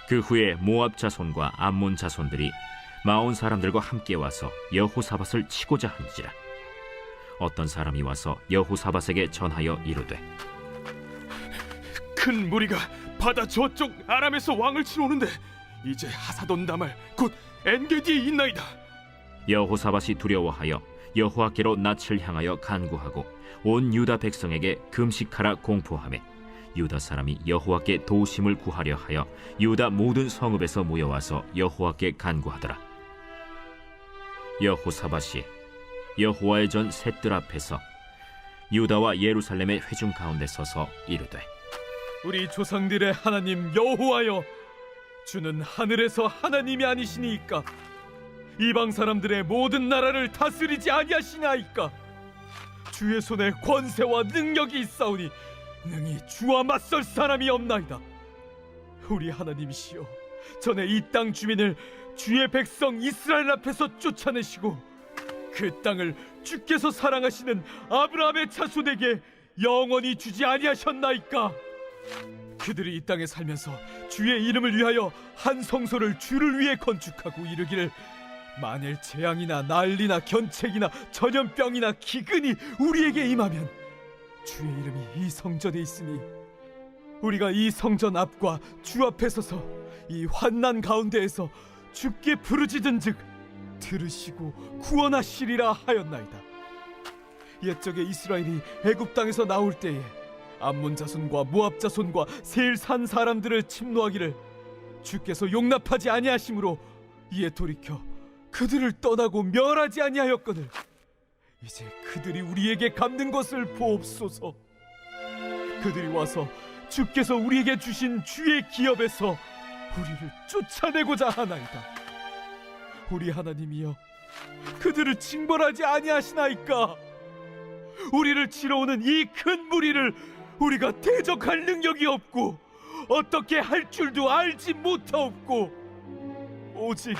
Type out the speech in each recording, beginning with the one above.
그 후에 모압 자손과 암몬 자손들이 마온 사람들과 함께 와서 여호사밧을 치고자 한지라. 어떤 사람이 와서 여호사밧에게 전하여 이르되, 큰 무리가 바다 저쪽 아람에서 왕을 치러 오는데 이제 하사돈 다말 곧 엔게디에 있나이다. 여호사밧이 두려워하여 여호와께로 낯을 향하여 간구하고 온 유다 백성에게 금식하라 공포하매, 유다 사람이 여호와께 도우심을 구하려 하여 유다 모든 성읍에서 모여와서 여호와께 간구하더라. 여호사밧이 여호와의 전 셋들 앞에서 유다와 예루살렘의 회중 가운데 서서 이르되, 우리 조상들의 하나님 여호와여, 주는 하늘에서 하나님이 아니시니이까? 이방 사람들의 모든 나라를 다스리지 아니하시나이까? 주의 손에 권세와 능력이 있사오니 능히 주와 맞설 사람이 없나이다. 우리 하나님이시여, 전에 이 땅 주민을 주의 백성 이스라엘 앞에서 쫓아내시고 그 땅을 주께서 사랑하시는 아브라함의 자손에게 영원히 주지 아니하셨나이까? 그들이 이 땅에 살면서 주의 이름을 위하여 한 성소를 주를 위해 건축하고 이르기를, 만일 재앙이나 난리나 견책이나 전염병이나 기근이 우리에게 임하면 주의 이름이 이 성전에 있으니 우리가 이 성전 앞과 주 앞에 서서 이 환난 가운데에서 주께 부르짖은즉 들으시고 구원하시리라 하였나이다. 옛적에 이스라엘이 애굽 땅에서 나올 때에 암몬 자손과 모압 자손과 세일 산 사람들을 침노하기를 주께서 용납하지 아니하심으로 이에 돌이켜 그들을 떠나고 멸하지 아니하였거늘 이제 그들이 우리에게 갚는 것을 보옵소서. 그들이 와서 주께서 우리에게 주신 주의 기업에서 우리를 쫓아내고자 하나이다. 우리 하나님이여, 그들을 징벌하지 아니하시나이까? 우리를 치러 오는 이 큰 무리를 우리가 대적할 능력이 없고 어떻게 할 줄도 알지 못하옵고 오직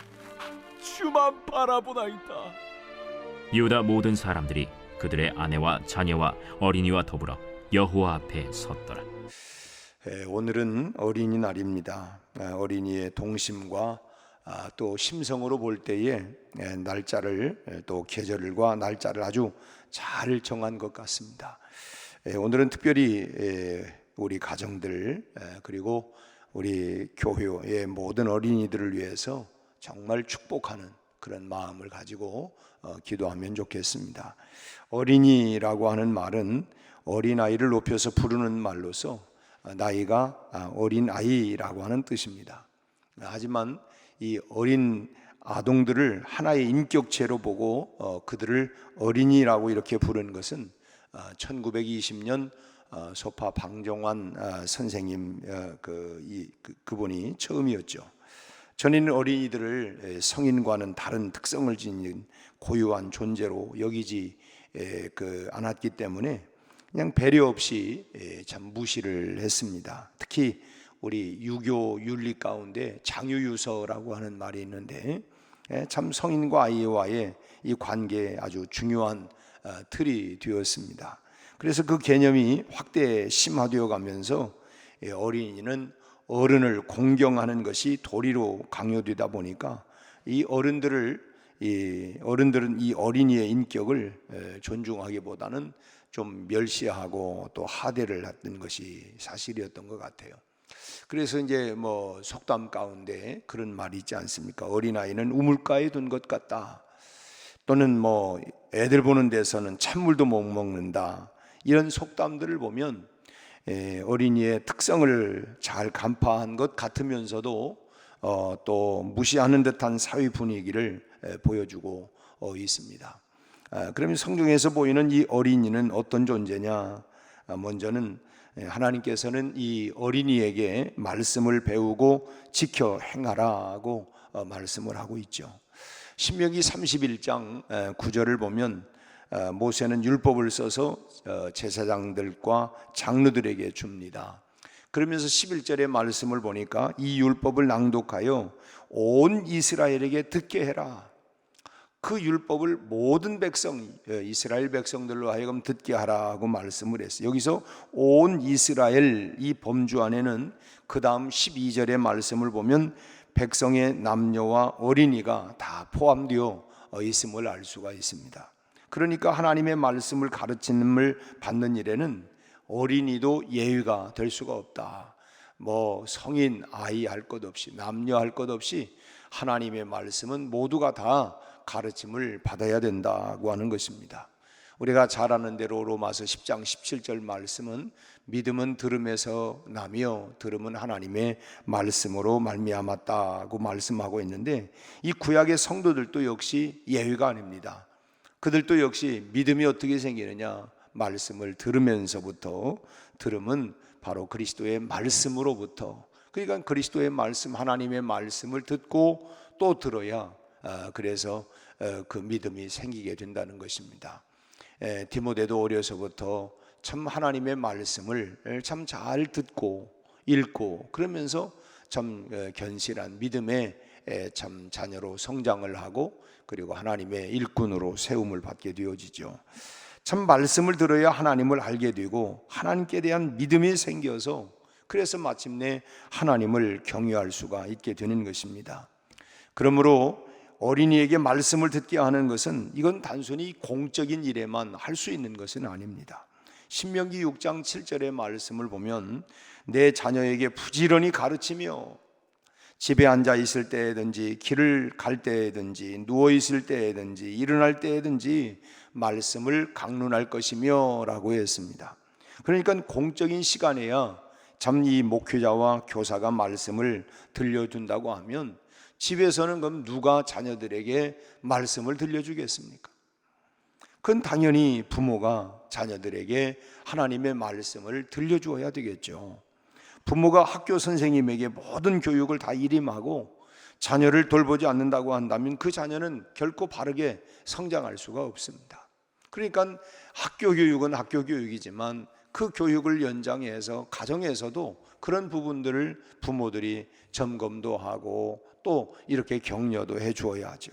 주만 바라보나이다. 유다 모든 사람들이 그들의 아내와 자녀와 어린이와 더불어 여호와 앞에 섰더라. 오늘은 어린이날입니다. 어린이의 동심과 또 심성으로 볼 때에 날짜를, 또 계절과 날짜를 아주 잘 정한 것 같습니다. 오늘은 특별히 우리 가정들 그리고 우리 교회의 모든 어린이들을 위해서 정말 축복하는 그런 마음을 가지고 기도하면 좋겠습니다. 어린이라고 하는 말은 어린아이를 높여서 부르는 말로서 나이가 어린아이라고 하는 뜻입니다. 하지만 이 어린 아동들을 하나의 인격체로 보고 그들을 어린이라고 이렇게 부르는 것은 1920년 소파 방정환 선생님 그분이 처음이었죠. 전에는 어린이들을 성인과는 다른 특성을 지닌 고유한 존재로 여기지 않았기 때문에 그냥 배려 없이 참 무시를 했습니다. 특히 우리 유교 윤리 가운데 장유유서라고 하는 말이 있는데 참 성인과 아이와의 이 관계에 아주 중요한 틀이 되었습니다. 그래서 그 개념이 확대 심화되어 가면서 어린이는 어른을 공경하는 것이 도리로 강요되다 보니까 이 어른들은 이 어린이의 인격을 존중하기보다는 좀 멸시하고 또 하대를 했던 것이 사실이었던 것 같아요. 그래서 이제 속담 가운데 그런 말이 있지 않습니까? 어린아이는 우물가에 둔 것 같다, 또는 애들 보는 데서는 찬물도 못 먹는다, 이런 속담들을 보면 어린이의 특성을 잘 간파한 것 같으면서도 또 무시하는 듯한 사회 분위기를 보여주고 있습니다. 그러면 성경에서 보이는 이 어린이는 어떤 존재냐? 먼저는 하나님께서는 이 어린이에게 말씀을 배우고 지켜 행하라고 말씀을 하고 있죠. 신명기 31장 9절을 보면 모세는 율법을 써서 제사장들과 장로들에게 줍니다. 그러면서 11절의 말씀을 보니까 이 율법을 낭독하여 온 이스라엘에게 듣게 해라. 그 율법을 모든 백성, 이스라엘 백성들로 하여금 듣게 하라고 말씀을 했어요. 여기서 온 이스라엘, 이 범주 안에는 그 다음 12절의 말씀을 보면 백성의 남녀와 어린이가 다 포함되어 있음을 알 수가 있습니다. 그러니까 하나님의 말씀을 가르침을 받는 일에는 어린이도 예외가 될 수가 없다. 뭐 성인, 아이 할 것 없이, 남녀 할 것 없이 하나님의 말씀은 모두가 다 가르침을 받아야 된다고 하는 것입니다. 우리가 잘 아는 대로 로마서 10장 17절 말씀은 믿음은 들음에서 나며 들음은 하나님의 말씀으로 말미암았다고 말씀하고 있는데, 이 구약의 성도들도 역시 예외가 아닙니다. 그들도 역시 믿음이 어떻게 생기느냐, 말씀을 들으면서부터, 들음은 바로 그리스도의 말씀으로부터, 그러니까 그리스도의 말씀, 하나님의 말씀을 듣고 또 들어야 그래서 그 믿음이 생기게 된다는 것입니다. 디모데도 어려서부터 참 하나님의 말씀을 참 잘 듣고 읽고 그러면서 참 견실한 믿음의 참 자녀로 성장을 하고, 그리고 하나님의 일꾼으로 세움을 받게 되어지죠. 참 말씀을 들어야 하나님을 알게 되고 하나님께 대한 믿음이 생겨서, 그래서 마침내 하나님을 경외할 수가 있게 되는 것입니다. 그러므로 어린이에게 말씀을 듣게 하는 것은 이건 단순히 공적인 일에만 할 수 있는 것은 아닙니다. 신명기 6장 7절의 말씀을 보면 내 자녀에게 부지런히 가르치며 집에 앉아 있을 때든지 길을 갈 때든지 누워 있을 때든지 일어날 때든지 말씀을 강론할 것이며 라고 했습니다. 그러니까 공적인 시간에야 참 이 목회자와 교사가 말씀을 들려준다고 하면, 집에서는 그럼 누가 자녀들에게 말씀을 들려주겠습니까? 그건 당연히 부모가 자녀들에게 하나님의 말씀을 들려주어야 되겠죠. 부모가 학교 선생님에게 모든 교육을 다 일임하고 자녀를 돌보지 않는다고 한다면 그 자녀는 결코 바르게 성장할 수가 없습니다. 그러니까 학교 교육은 학교 교육이지만 그 교육을 연장해서 가정에서도 그런 부분들을 부모들이 점검도 하고 또 이렇게 격려도 해 주어야 하죠.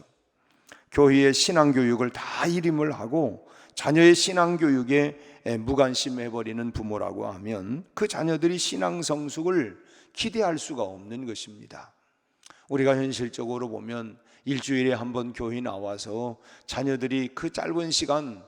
교회의 신앙교육을 다 일임을 하고 자녀의 신앙교육에 무관심해버리는 부모라고 하면 그 자녀들이 신앙 성숙을 기대할 수가 없는 것입니다. 우리가 현실적으로 보면 일주일에 한 번 교회 나와서 자녀들이 그 짧은 시간,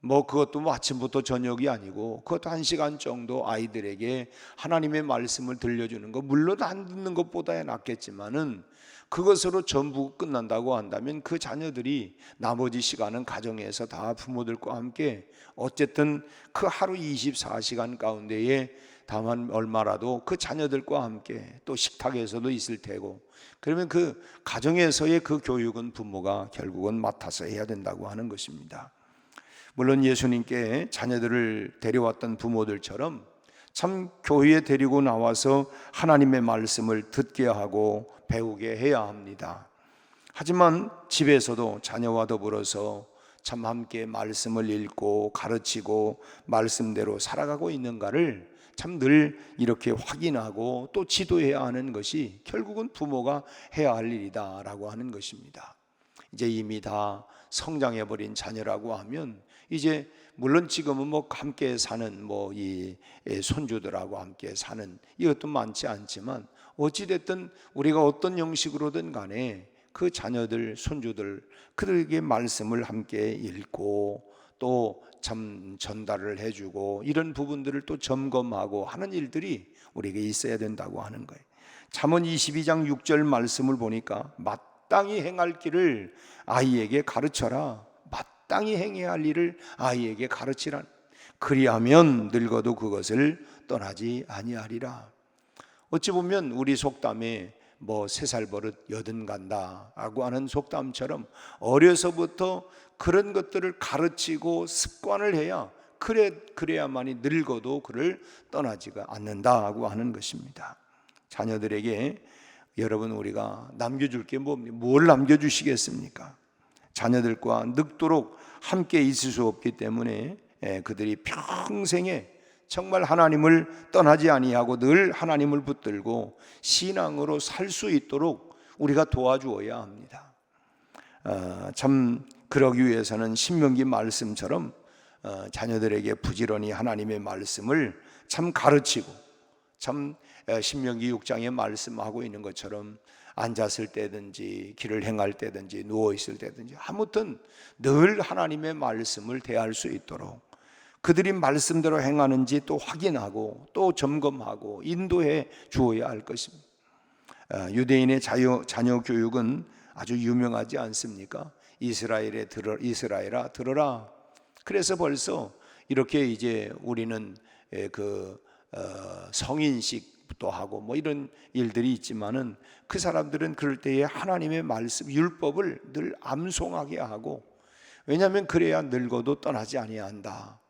그것도 아침부터 저녁이 아니고 그것도 1시간 정도 아이들에게 하나님의 말씀을 들려주는 것, 물론 안 듣는 것보다야 낫겠지만은 그것으로 전부 끝난다고 한다면 그 자녀들이 나머지 시간은 가정에서 다 부모들과 함께 어쨌든 그 하루 24시간 가운데에 다만 얼마라도 그 자녀들과 함께 또 식탁에서도 있을 테고, 그러면 그 가정에서의 그 교육은 부모가 결국은 맡아서 해야 된다고 하는 것입니다. 물론 예수님께 자녀들을 데려왔던 부모들처럼 참 교회에 데리고 나와서 하나님의 말씀을 듣게 하고 배우게 해야 합니다. 하지만 집에서도 자녀와 더불어서 참 함께 말씀을 읽고 가르치고 말씀대로 살아가고 있는가를 참 늘 이렇게 확인하고 또 지도해야 하는 것이 결국은 부모가 해야 할 일이다라고 하는 것입니다. 이제 이미 다 성장해버린 자녀라고 하면 이제 물론 지금은 함께 사는 이 손주들하고 함께 사는 이것도 많지 않지만 어찌됐든 우리가 어떤 형식으로든 간에 그 자녀들, 손주들 그들에게 말씀을 함께 읽고 또 참 전달을 해주고 이런 부분들을 또 점검하고 하는 일들이 우리에게 있어야 된다고 하는 거예요. 잠언 22장 6절 말씀을 보니까 마땅히 행할 길을 아이에게 가르쳐라. 마땅히 행해야 할 일을 아이에게 가르치라. 그리하면 늙어도 그것을 떠나지 아니하리라. 어찌 보면 우리 속담에 3살 버릇 여든 간다라고 하는 속담처럼 어려서부터 그런 것들을 가르치고 습관을 해야 그래야만이 늙어도 그를 떠나지가 않는다고 하는 것입니다. 자녀들에게 여러분 우리가 남겨줄 게 뭘 남겨주시겠습니까? 자녀들과 늙도록 함께 있을 수 없기 때문에 그들이 평생에 정말 하나님을 떠나지 아니하고 늘 하나님을 붙들고 신앙으로 살 수 있도록 우리가 도와주어야 합니다. 참 그러기 위해서는 신명기 말씀처럼 자녀들에게 부지런히 하나님의 말씀을 참 가르치고, 참 신명기 6장에 말씀하고 있는 것처럼 앉았을 때든지 길을 행할 때든지 누워 있을 때든지 아무튼 늘 하나님의 말씀을 대할 수 있도록 그들이 말씀대로 행하는지 또 확인하고 또 점검하고 인도해 주어야 할 것입니다. 유대인의 자녀 교육은 아주 유명하지 않습니까? 이스라엘아 들어라. 그래서 벌써 이렇게 이제 우리는 성인식도 하고 뭐 이런 일들이 있지만은 그 사람들은 그럴 때에 하나님의 말씀 율법을 늘 암송하게 하고, 왜냐하면 그래야 늙어도 떠나지 아니한다.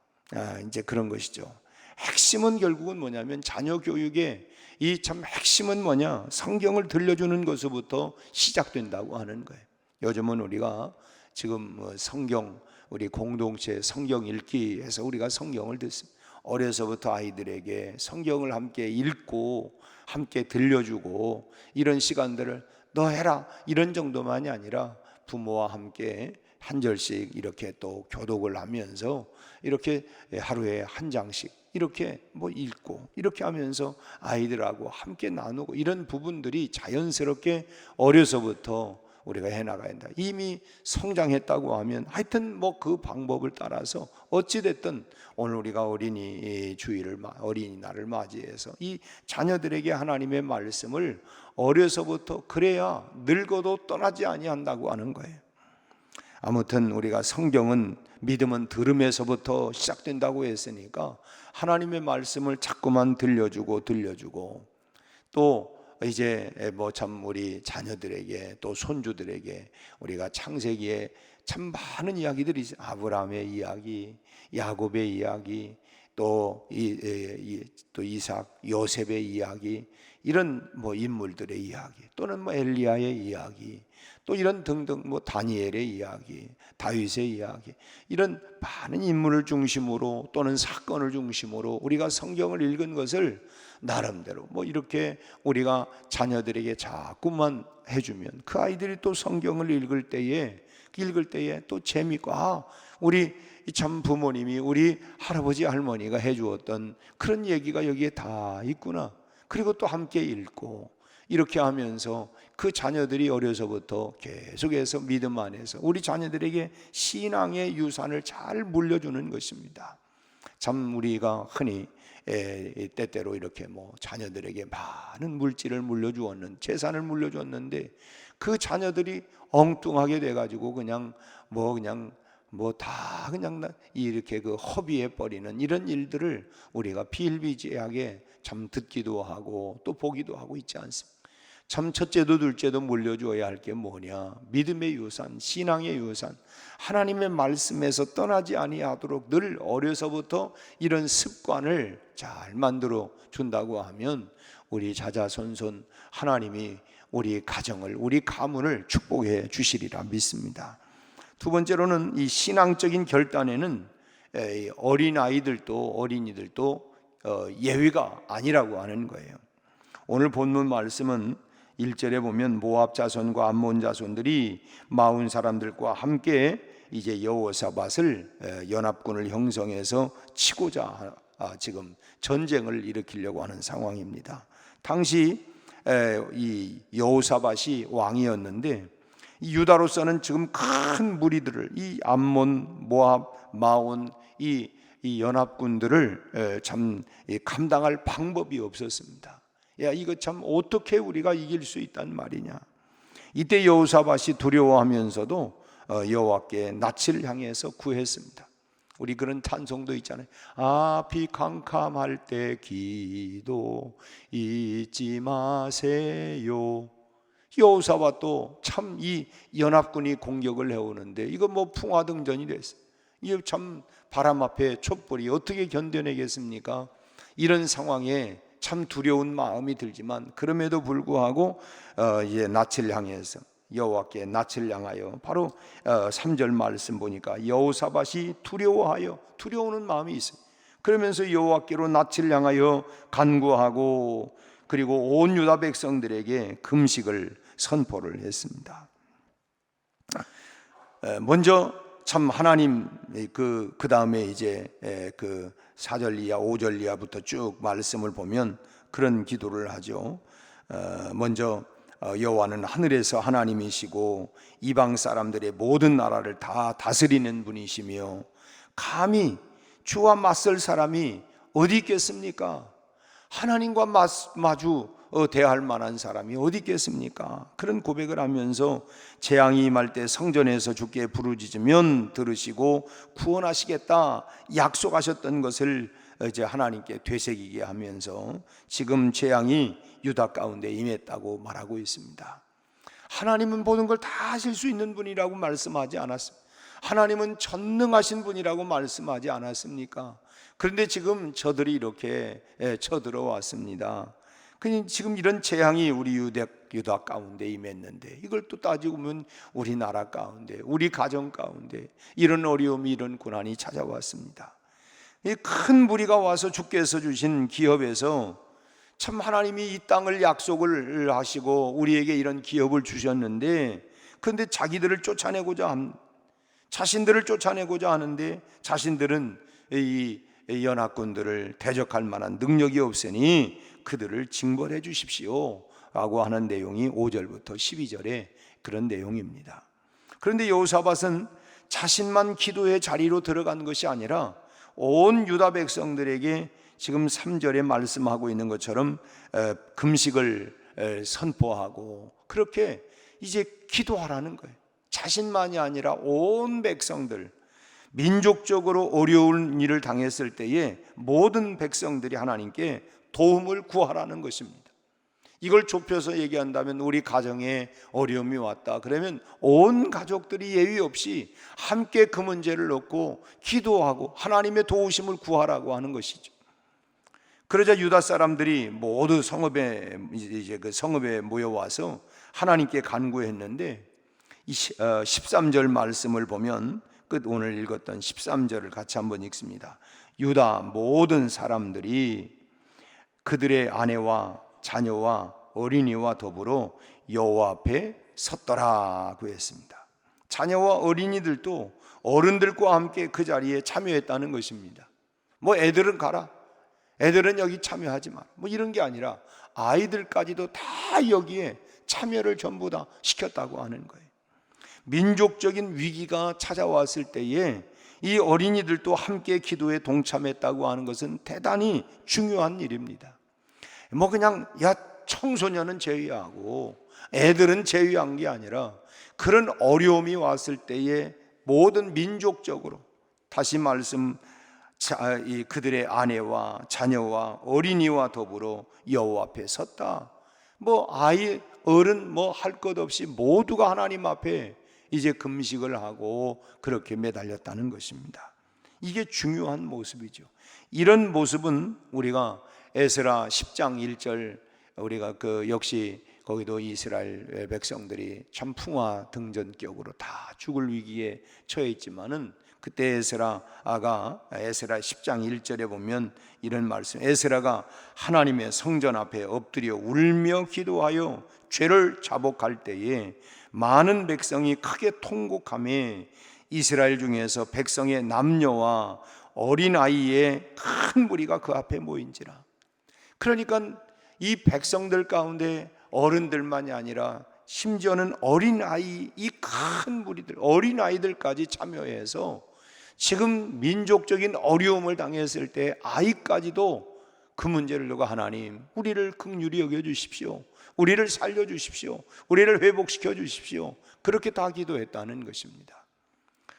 이제 그런 것이죠. 핵심은 결국은 뭐냐면 자녀 교육의 이 참 핵심은 뭐냐? 성경을 들려주는 것부터 시작된다고 하는 거예요. 요즘은 우리가 지금 성경 우리 공동체 성경 읽기 해서 우리가 성경을 듣습니다. 어려서부터 아이들에게 성경을 함께 읽고 함께 들려주고 이런 시간들을 너 해라 이런 정도만이 아니라 부모와 함께 한 절씩 이렇게 또 교독을 하면서 이렇게 하루에 한 장씩 이렇게 뭐 읽고 이렇게 하면서 아이들하고 함께 나누고 이런 부분들이 자연스럽게 어려서부터 우리가 해나가야 한다. 이미 성장했다고 하면 하여튼 뭐 그 방법을 따라서 어찌됐든 오늘 우리가 어린이날을 맞이해서 이 자녀들에게 하나님의 말씀을 어려서부터 그래야 늙어도 떠나지 아니한다고 하는 거예요. 아무튼 우리가 성경은 믿음은 들음에서부터 시작된다고 했으니까 하나님의 말씀을 자꾸만 들려주고 또 이제 뭐 참 우리 자녀들에게 또 손주들에게 우리가 창세기에 참 많은 이야기들이 있어요. 아브라함의 이야기, 야곱의 이야기, 또 이삭, 요셉의 이야기, 이런 뭐 인물들의 이야기, 또는 뭐 엘리야의 이야기, 또 이런 등등 뭐 다니엘의 이야기, 다윗의 이야기, 이런 많은 인물을 중심으로 또는 사건을 중심으로 우리가 성경을 읽은 것을 나름대로 뭐 이렇게 우리가 자녀들에게 자꾸만 해주면 그 아이들이 또 성경을 읽을 때에 또 재미있고 우리 참 부모님이 우리 할아버지 할머니가 해주었던 그런 얘기가 여기에 다 있구나. 그리고 또 함께 읽고 이렇게 하면서 그 자녀들이 어려서부터 계속해서 믿음 안에서 우리 자녀들에게 신앙의 유산을 잘 물려주는 것입니다. 참 우리가 흔히 때때로 이렇게 뭐 자녀들에게 많은 물질을 물려주었는 재산을 물려줬는데 그 자녀들이 엉뚱하게 돼가지고 그냥 이렇게 그 허비해 버리는 이런 일들을 우리가 비일비재하게 참 듣기도 하고 또 보기도 하고 있지 않습니까? 참 첫째도 둘째도 물려줘야 할 게 뭐냐? 믿음의 유산, 신앙의 유산, 하나님의 말씀에서 떠나지 아니하도록 늘 어려서부터 이런 습관을 잘 만들어 준다고 하면 우리 자자손손 하나님이 우리 가정을, 우리 가문을 축복해 주시리라 믿습니다. 두 번째로는 이 신앙적인 결단에는 어린이들도 예외가 아니라고 하는 거예요. 오늘 본문 말씀은 1절에 보면 모압 자손과 암몬 자손들이 마온 사람들과 함께 이제 여호사밧을 연합군을 형성해서 치고자 지금 전쟁을 일으키려고 하는 상황입니다. 당시 이 여호사밧이 왕이었는데 이 유다로서는 지금 큰 무리들을 이 암몬, 모압, 마온 이 연합군들을 참 감당할 방법이 없었습니다. 야, 이거 참 어떻게 우리가 이길 수 있단 말이냐. 이때 여호사밧이 두려워하면서도 여호와께 낯을 향해서 구했습니다. 우리 그런 찬송도 있잖아요. 앞이 캄캄할 때 기도 잊지 마세요. 여호사밧도 참 이 연합군이 공격을 해오는데 이거 뭐 풍화등전이 됐어요. 이게 참 바람 앞에 촛불이 어떻게 견뎌내겠습니까? 이런 상황에 참 두려운 마음이 들지만 그럼에도 불구하고 이제 낯을 향해서 여호와께 낯을 향하여 바로 3절 말씀 보니까 여호사밧이 두려워하는 마음이 있어요. 그러면서 여호와께로 낯을 향하여 간구하고 그리고 온 유다 백성들에게 금식을 선포를 했습니다. 먼저 참 하나님 그 다음에 이제 그 4절 이하 5절 이하부터 쭉 말씀을 보면 그런 기도를 하죠. 먼저 여호와는 하늘에서 하나님이시고 이방 사람들의 모든 나라를 다 다스리는 분이시며 감히 주와 맞설 사람이 어디 있겠습니까? 하나님과 마주 대할 만한 사람이 어디 있겠습니까? 그런 고백을 하면서 재앙이 임할 때 성전에서 주께 부르짖으면 들으시고 구원하시겠다 약속하셨던 것을 이제 하나님께 되새기게 하면서 지금 재앙이 유다 가운데 임했다고 말하고 있습니다. 하나님은 모든 걸 다 하실 수 있는 분이라고 말씀하지 않았습니까? 하나님은 전능하신 분이라고 말씀하지 않았습니까? 그런데 지금 저들이 이렇게 쳐들어왔습니다. 그냥 지금 이런 재앙이 우리 유다 가운데 임했는데 이걸 또 따지고 보면 우리나라 가운데 우리 가정 가운데 이런 어려움이 이런 고난이 찾아왔습니다. 이 큰 무리가 와서 주께서 주신 기업에서 참 하나님이 이 땅을 약속을 하시고 우리에게 이런 기업을 주셨는데 그런데 자기들을 자신들을 쫓아내고자 하는데 자신들은 이 연합군들을 대적할 만한 능력이 없으니 그들을 징벌해 주십시오 라고 하는 내용이 5절부터 12절에 그런 내용입니다. 그런데 여호사밧은 자신만 기도의 자리로 들어간 것이 아니라 온 유다 백성들에게 지금 3절에 말씀하고 있는 것처럼 금식을 선포하고 그렇게 이제 기도하라는 거예요. 자신만이 아니라 온 백성들, 민족적으로 어려운 일을 당했을 때에 모든 백성들이 하나님께 도움을 구하라는 것입니다. 이걸 좁혀서 얘기한다면 우리 가정에 어려움이 왔다 그러면 온 가족들이 예외 없이 함께 그 문제를 놓고 기도하고 하나님의 도우심을 구하라고 하는 것이죠. 그러자 유다 사람들이 모두 성읍에 모여와서 하나님께 간구했는데 13절 말씀을 보면 오늘 읽었던 13절을 같이 한번 읽습니다. 유다 모든 사람들이 그들의 아내와 자녀와 어린이와 더불어 여호와 앞에 섰더라고 했습니다. 자녀와 어린이들도 어른들과 함께 그 자리에 참여했다는 것입니다. 뭐 애들은 가라, 애들은 여기 참여하지 마라, 뭐 이런 게 아니라 아이들까지도 다 여기에 참여를 전부 다 시켰다고 하는 거예요. 민족적인 위기가 찾아왔을 때에 이 어린이들도 함께 기도에 동참했다고 하는 것은 대단히 중요한 일입니다. 뭐 그냥 청소년은 제외하고 애들은 제외한 게 아니라 그런 어려움이 왔을 때에 모든 민족적으로 다시 말씀 그들의 아내와 자녀와 어린이와 더불어 여호와 앞에 섰다. 뭐 아이 어른 뭐 할 것 없이 모두가 하나님 앞에 이제 금식을 하고 그렇게 매달렸다는 것입니다. 이게 중요한 모습이죠. 이런 모습은 우리가 에스라 10장 1절 우리가 역시 거기도 이스라엘 백성들이 참 풍화 등전격으로 다 죽을 위기에 처해 있지만은 그때 에스라가 에스라 10장 1절에 보면 이런 말씀, 에스라가 하나님의 성전 앞에 엎드려 울며 기도하여 죄를 자복할 때에 많은 백성이 크게 통곡하며 이스라엘 중에서 백성의 남녀와 어린아이의 큰 무리가 그 앞에 모인지라. 그러니까 이 백성들 가운데 어른들만이 아니라 심지어는 어린아이, 이 큰 무리들, 어린아이들까지 참여해서 지금 민족적인 어려움을 당했을 때 아이까지도 그 문제를 두고 하나님 우리를 긍휼히 여겨주십시오, 우리를 살려주십시오, 우리를 회복시켜 주십시오, 그렇게 다 기도했다는 것입니다.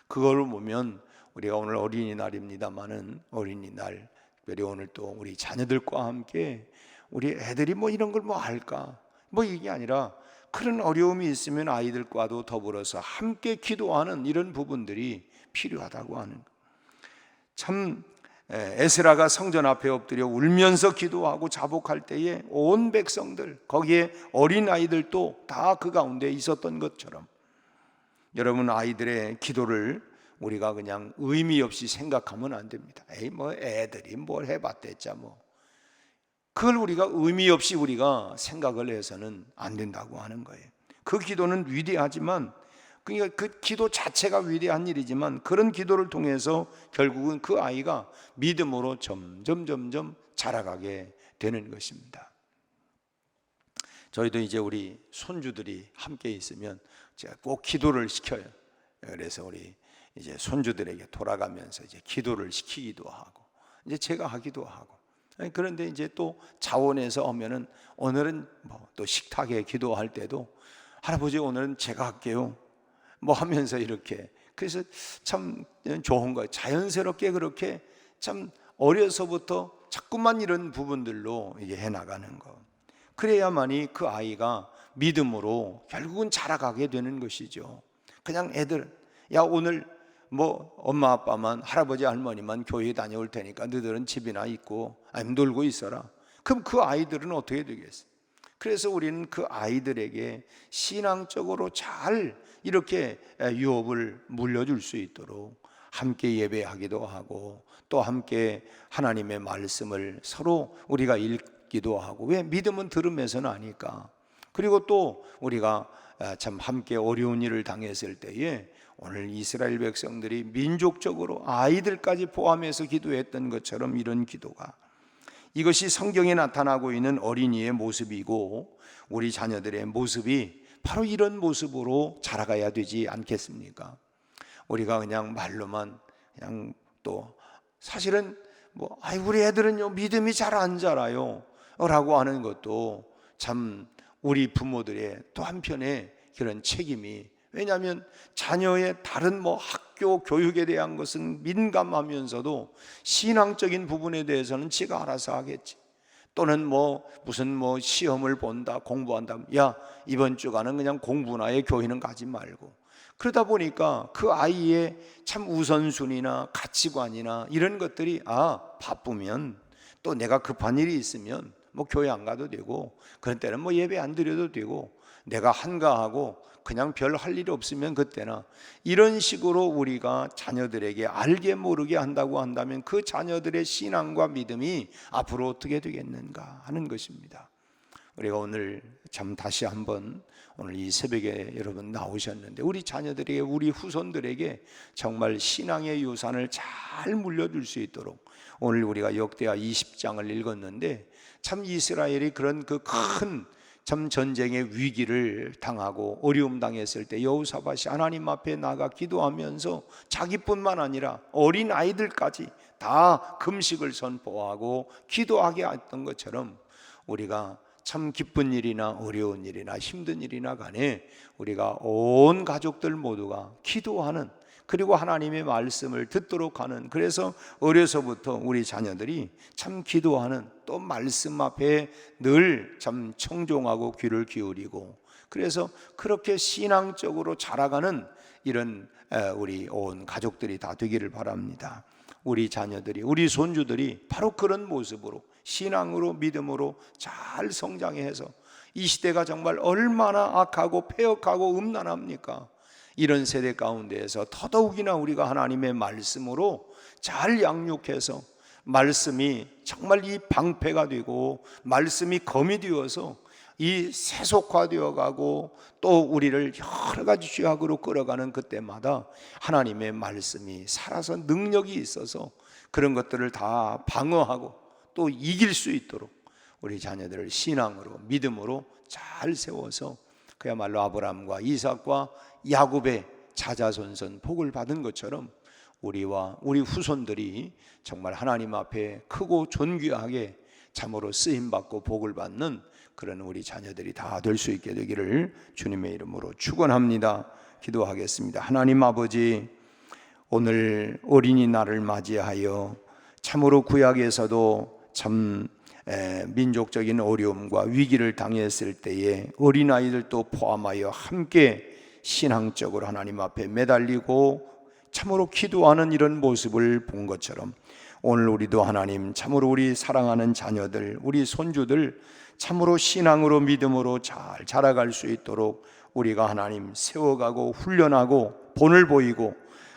그걸 보면 우리가 오늘 어린이날입니다마는 어린이날 특별히 오늘 또 우리 자녀들과 함께 우리 애들이 뭐 이런 걸 뭐 알까, 뭐 이게 아니라 그런 어려움이 있으면 아이들과도 더불어서 함께 기도하는 이런 부분들이 필요하다고 하는, 참 에스라가 성전 앞에 엎드려 울면서 기도하고 자복할 때에 온 백성들, 거기에 어린아이들도 다 그 가운데 있었던 것처럼 여러분 아이들의 기도를 우리가 그냥 의미 없이 생각하면 안 됩니다. 에이 뭐 애들이 뭘 해봤댔자 뭐, 그걸 우리가 의미 없이 우리가 생각을 해서는 안 된다고 하는 거예요. 그 기도는 위대하지만 그러니까 그 기도 자체가 위대한 일이지만 그런 기도를 통해서 결국은 그 아이가 믿음으로 점점 자라가게 되는 것입니다. 저희도 이제 우리 손주들이 함께 있으면 제가 꼭 기도를 시켜요. 그래서 우리 이제 손주들에게 돌아가면서 이제 기도를 시키기도 하고 이제 제가 하기도 하고. 그런데 이제 또 자원에서 오면은 오늘은 뭐 또 식탁에 기도할 때도 할아버지 오늘은 제가 할게요 뭐 하면서 이렇게. 그래서 참 좋은 거예요. 자연스럽게 그렇게 참 어려서부터 자꾸만 이런 부분들로 이게 해나가는 거. 그래야만이 그 아이가 믿음으로 결국은 자라가게 되는 것이죠. 그냥 애들 야 오늘 뭐 엄마 아빠만 할아버지 할머니만 교회 다녀올 테니까 너희들은 집이나 있고 아니면 놀고 있어라. 그럼 그 아이들은 어떻게 되겠어요? 그래서 우리는 그 아이들에게 신앙적으로 잘 이렇게 유업을 물려줄 수 있도록 함께 예배하기도 하고 또 함께 하나님의 말씀을 서로 우리가 읽기도 하고. 왜? 믿음은 들음에서는 아니까. 그리고 또 우리가 참 함께 어려운 일을 당했을 때에 오늘 이스라엘 백성들이 민족적으로 아이들까지 포함해서 기도했던 것처럼 이런 기도가, 이것이 성경에 나타나고 있는 어린이의 모습이고 우리 자녀들의 모습이 바로 이런 모습으로 자라가야 되지 않겠습니까? 우리가 그냥 말로만 그냥 또 사실은 뭐 우리 애들은요 믿음이 잘 안 자라요 라고 하는 것도 참 우리 부모들의 또 한편의 그런 책임이. 왜냐하면 자녀의 다른 뭐 학교 교육에 대한 것은 민감하면서도 신앙적인 부분에 대해서는 지가 알아서 하겠지. 또는 뭐 무슨 뭐 시험을 본다 공부한다, 야 이번 주간은 그냥 공부나 해 교회는 가지 말고. 그러다 보니까 그 아이의 참 우선순위나 가치관이나 이런 것들이 바쁘면 또 내가 급한 일이 있으면 뭐 교회 안 가도 되고 그런 때는 뭐 예배 안 드려도 되고 내가 한가하고 그냥 별 할 일 없으면 그때나, 이런 식으로 우리가 자녀들에게 알게 모르게 한다고 한다면 그 자녀들의 신앙과 믿음이 앞으로 어떻게 되겠는가 하는 것입니다. 우리가 오늘 참 다시 한번 오늘 이 새벽에 여러분 나오셨는데 우리 자녀들에게 우리 후손들에게 정말 신앙의 유산을 잘 물려줄 수 있도록 오늘 우리가 역대하 20장을 읽었는데 참 이스라엘이 그런 그 큰 참 전쟁의 위기를 당하고 어려움 당했을 때 여호사밧이 하나님 앞에 나가 기도하면서 자기뿐만 아니라 어린 아이들까지 다 금식을 선포하고 기도하게 했던 것처럼 우리가 참 기쁜 일이나 어려운 일이나 힘든 일이나 간에 우리가 온 가족들 모두가 기도하는, 그리고 하나님의 말씀을 듣도록 하는, 그래서 어려서부터 우리 자녀들이 참 기도하는, 또 말씀 앞에 늘 참 청종하고 귀를 기울이고, 그래서 그렇게 신앙적으로 자라가는 이런 우리 온 가족들이 다 되기를 바랍니다. 우리 자녀들이, 우리 손주들이 바로 그런 모습으로 신앙으로 믿음으로 잘 성장해서 이 시대가 정말 얼마나 악하고 폐역하고 음란합니까? 이런 세대 가운데에서 더더욱이나 우리가 하나님의 말씀으로 잘 양육해서 말씀이 정말 이 방패가 되고 말씀이 검이 되어서 이 세속화되어 가고 또 우리를 여러 가지 죄악으로 끌어가는 그때마다 하나님의 말씀이 살아서 능력이 있어서 그런 것들을 다 방어하고 또 이길 수 있도록 우리 자녀들을 신앙으로 믿음으로 잘 세워서 그야말로 아브라함과 이삭과 야곱의 자자손손 복을 받은 것처럼 우리와 우리 후손들이 정말 하나님 앞에 크고 존귀하게 참으로 쓰임받고 복을 받는 그런 우리 자녀들이 다 될 수 있게 되기를 주님의 이름으로 축원합니다. 기도하겠습니다. 하나님 아버지, 오늘 어린이날을 맞이하여 참으로 구약에서도 참 민족적인 어려움과 위기를 당했을 때에 어린아이들도 포함하여 함께 신앙적으로 하나님 앞에 매달리고 참으로 기도하는 이런 모습을 본 것처럼 오늘 우리도 하나님 참으로 우리 사랑하는 자녀들, 우리 손주들 참으로 신앙으로 믿음으로 잘 자라갈 수 있도록 우리가 하나님 세워가고 훈련하고 본을 보이고,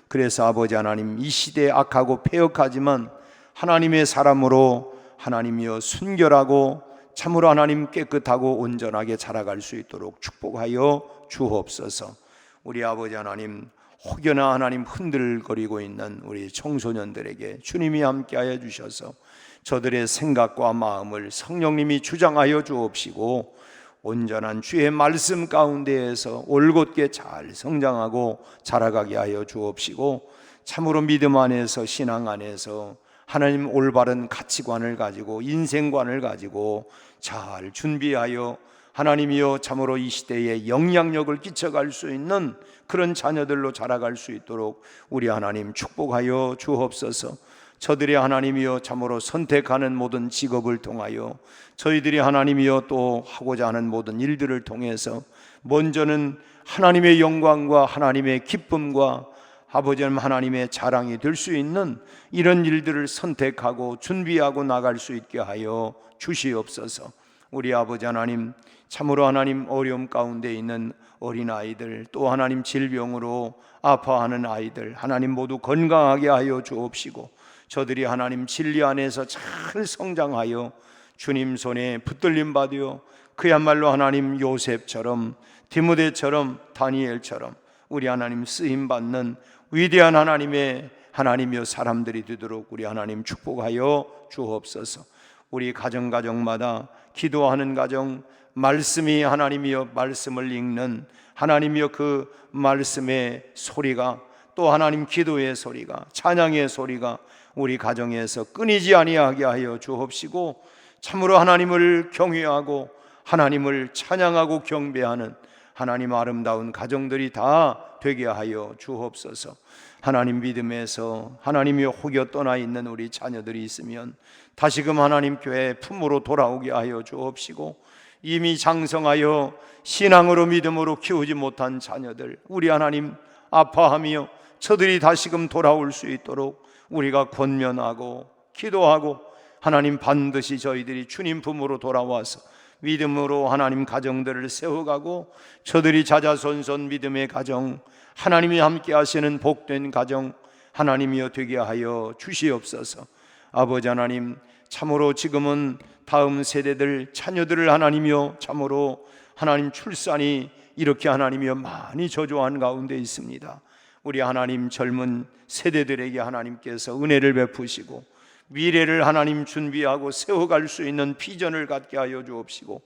그래서 아버지 하나님 이 시대에 악하고 폐역하지만 하나님의 사람으로 하나님이여 순결하고 참으로 하나님 깨끗하고 온전하게 자라갈 수 있도록 축복하여 주옵소서. 우리 아버지 하나님, 혹여나 하나님 흔들거리고 있는 우리 청소년들에게 주님이 함께하여 주셔서 저들의 생각과 마음을 성령님이 주장하여 주옵시고 온전한 주의 말씀 가운데에서 올곧게 잘 성장하고 자라가게 하여 주옵시고 참으로 믿음 안에서, 신앙 안에서 하나님 올바른 가치관을 가지고 인생관을 가지고 잘 준비하여 하나님이여 참으로 이 시대에 영향력을 끼쳐갈 수 있는 그런 자녀들로 자라갈 수 있도록 우리 하나님 축복하여 주옵소서. 저들이 하나님이여 참으로 선택하는 모든 직업을 통하여 저희들이 하나님이여 또 하고자 하는 모든 일들을 통해서 먼저는 하나님의 영광과 하나님의 기쁨과 아버지 하나님의 자랑이 될 수 있는 이런 일들을 선택하고 준비하고 나갈 수 있게 하여 주시옵소서. 우리 아버지 하나님, 참으로 하나님 어려움 가운데 있는 어린아이들, 또 하나님 질병으로 아파하는 아이들 하나님 모두 건강하게 하여 주옵시고 저들이 하나님 진리 안에서 잘 성장하여 주님 손에 붙들림 받으어 그야말로 하나님 요셉처럼, 디모데처럼, 다니엘처럼 우리 하나님 쓰임받는 위대한 하나님이여 사람들이 되도록 우리 하나님 축복하여 주옵소서. 우리 가정마다 기도하는 가정, 말씀이 하나님이여 말씀을 읽는 하나님이여 그 말씀의 소리가, 또 하나님 기도의 소리가, 찬양의 소리가 우리 가정에서 끊이지 아니하게 하여 주옵시고 참으로 하나님을 경외하고 하나님을 찬양하고 경배하는 하나님 아름다운 가정들이 다 되게 하여 주옵소서. 하나님 믿음에서 하나님이 혹여 떠나 있는 우리 자녀들이 있으면 다시금 하나님 교회 품으로 돌아오게 하여 주옵시고 이미 장성하여 신앙으로 믿음으로 키우지 못한 자녀들 우리 하나님 아파하며 저들이 다시금 돌아올 수 있도록 우리가 권면하고 기도하고 하나님 반드시 저희들이 주님 품으로 돌아와서 믿음으로 하나님 가정들을 세워가고 저들이 자자손손 믿음의 가정, 하나님이 함께 하시는 복된 가정 하나님이여 되게 하여 주시옵소서. 아버지 하나님, 참으로 지금은 다음 세대들 자녀들을 하나님이여 참으로 하나님 출산이 이렇게 하나님이여 많이 저조한 가운데 있습니다. 우리 하나님 젊은 세대들에게 하나님께서 은혜를 베푸시고 미래를 하나님 준비하고 세워갈 수 있는 비전을 갖게 하여 주옵시고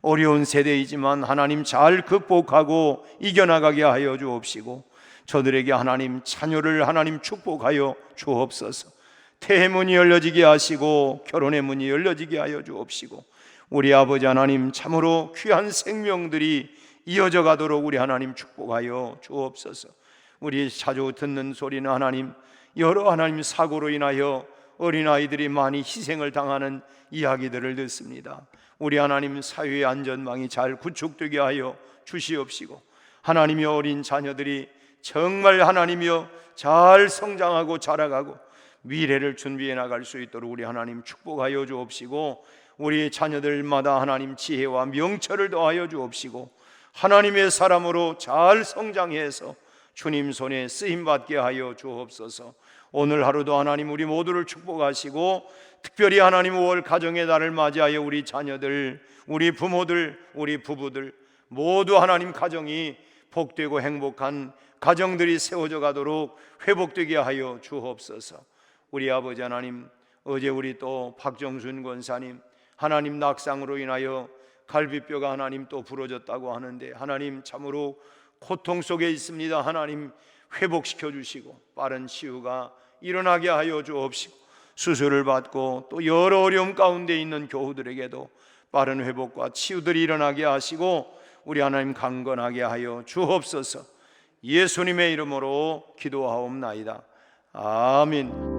어려운 세대이지만 하나님 잘 극복하고 이겨나가게 하여 주옵시고 저들에게 하나님 자녀를 하나님 축복하여 주옵소서. 태의 문이 열려지게 하시고 결혼의 문이 열려지게 하여 주옵시고 우리 아버지 하나님 참으로 귀한 생명들이 이어져 가도록 우리 하나님 축복하여 주옵소서. 우리 자주 듣는 소리는 하나님 여러 하나님 사고로 인하여 어린아이들이 많이 희생을 당하는 이야기들을 듣습니다. 우리 하나님 사회의 안전망이 잘 구축되게 하여 주시옵시고 하나님의 어린 자녀들이 정말 하나님이여 잘 성장하고 자라가고 미래를 준비해 나갈 수 있도록 우리 하나님 축복하여 주옵시고 우리 자녀들마다 하나님 지혜와 명철을 더하여 주옵시고 하나님의 사람으로 잘 성장해서 주님 손에 쓰임받게 하여 주옵소서. 오늘 하루도 하나님 우리 모두를 축복하시고 특별히 하나님 5월 가정의 달을 맞이하여 우리 자녀들, 우리 부모들, 우리 부부들 모두 하나님 가정이 복되고 행복한 가정들이 세워져 가도록 회복되게 하여 주옵소서. 우리 아버지 하나님, 어제 우리 또 박정순 권사님 하나님 낙상으로 인하여 갈비뼈가 하나님 또 부러졌다고 하는데 하나님 참으로 고통 속에 있습니다. 하나님 회복시켜 주시고 빠른 치유가 일어나게 하여 주옵시고 수술을 받고 또 여러 어려움 가운데 있는 교우들에게도 빠른 회복과 치유들이 일어나게 하시고 우리 하나님 강건하게 하여 주옵소서. 예수님의 이름으로 기도하옵나이다. 아멘.